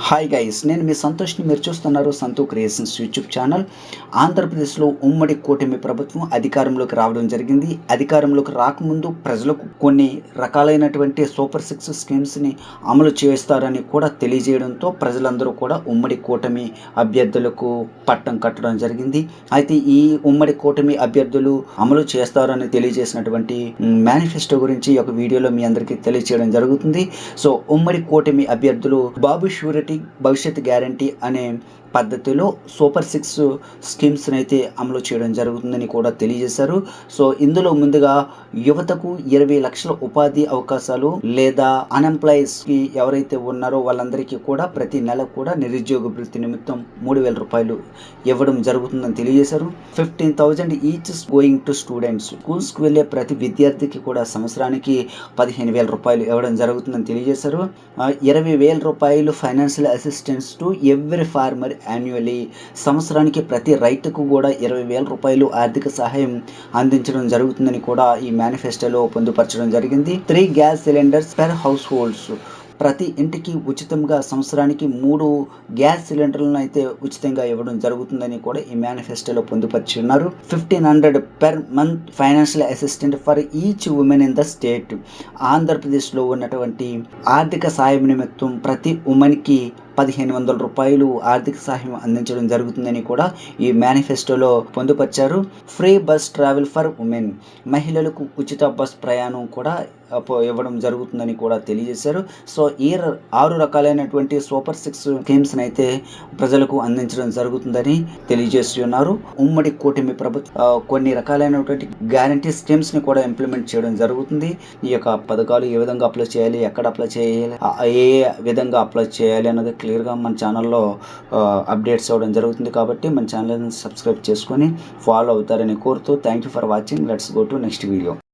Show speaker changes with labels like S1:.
S1: Hi guys, నేను మీ సంతోష్ని. మీరు చూస్తున్నారు సంతూ క్రియేషన్స్ యూట్యూబ్ ఛానల్. ఆంధ్రప్రదేశ్లో ఉమ్మడి కూటమి ప్రభుత్వం అధికారంలోకి రావడం జరిగింది. అధికారంలోకి రాకముందు ప్రజలకు కొన్ని రకాలైనటువంటి సూపర్ సిక్స్ స్కీమ్స్ని అమలు చేస్తారని కూడా తెలియజేయడంతో ప్రజలందరూ కూడా ఉమ్మడి కూటమి అభ్యర్థులకు పట్టం కట్టడం జరిగింది. అయితే ఈ ఉమ్మడి కూటమి అభ్యర్థులు అమలు చేస్తారని తెలియజేసినటువంటి మేనిఫెస్టో గురించి ఒక వీడియోలో మీ అందరికీ తెలియజేయడం జరుగుతుంది. సో ఉమ్మడి కూటమి అభ్యర్థులు బాబు షూరిటీ భవిష్యత్ గ్యారంటీ అనే పద్ధతిలో సూపర్ సిక్స్ స్కీమ్స్ని అయితే అమలు చేయడం జరుగుతుందని కూడా తెలియజేశారు. సో ఇందులో ముందుగా యువతకు 20 లక్షల ఉపాధి అవకాశాలు లేదా అన్ఎంప్లాయీస్కి ఎవరైతే ఉన్నారో వాళ్ళందరికీ కూడా ప్రతి నెల కూడా నిరుద్యోగ వృత్తి నిమిత్తం 3,000 రూపాయలు ఇవ్వడం జరుగుతుందని తెలియజేశారు. 15,000 ఈచ్ గోయింగ్ టు స్టూడెంట్స్, స్కూల్స్కి వెళ్ళే ప్రతి విద్యార్థికి కూడా సంవత్సరానికి 15,000 రూపాయలు ఇవ్వడం జరుగుతుందని తెలియజేశారు. 20,000 రూపాయలు financial assistance to every farmer annually, సంవత్సరానికి ప్రతి రైతుకు కూడా 20,000 రూపాయలు ఆర్థిక సహాయం అందించడం జరుగుతుందని కూడా ఈ మేనిఫెస్టోలో పొందుపరచడం జరిగింది. 3 gas cylinders per house holds, ప్రతి ఇంటికి ఉచితంగా సంవత్సరానికి 3 గ్యాస్ సిలిండర్లను అయితే ఉచితంగా ఇవ్వడం జరుగుతుందని కూడా ఈ మేనిఫెస్టోలో పొందుపరిచి ఉన్నారు. 1,500 per month financial assistant for each women in the state, ఆంధ్రప్రదేశ్లో ఉన్నటువంటి ఆర్థిక సాయం నిమిత్తం ప్రతి ఉమెన్కి 1,500 రూపాయలు ఆర్థిక సహాయం అందించడం జరుగుతుందని కూడా ఈ మేనిఫెస్టోలో పొందుపరిచారు. Free bus travel for women, మహిళలకు ఉచిత బస్ ప్రయాణం కూడా ఇవ్వడం జరుగుతుందని కూడా తెలియజేశారు. సో ఈ 6 రకాలైనటువంటి సూపర్ సిక్స్ స్కీమ్స్ని అయితే ప్రజలకు అందించడం జరుగుతుందని తెలియజేస్తున్నారు. ఉమ్మడి కూటమి ప్రభుత్వం కొన్ని రకాలైనటువంటి గ్యారంటీ స్కీమ్స్ని కూడా ఇంప్లిమెంట్ చేయడం జరుగుతుంది. ఈ యొక్క పథకాలు ఏ విధంగా అప్లై చేయాలి, ఎక్కడ అప్లై చేయాలి, ఏ విధంగా అప్లై చేయాలి అన్నది క్లియర్గా మన ఛానల్లో అప్డేట్స్ అవ్వడం జరుగుతుంది. కాబట్టి మన ఛానల్ని సబ్స్క్రైబ్ చేసుకొని ఫాలో అవుతారని కోరుతూ thank you for watching. Let's go to next video.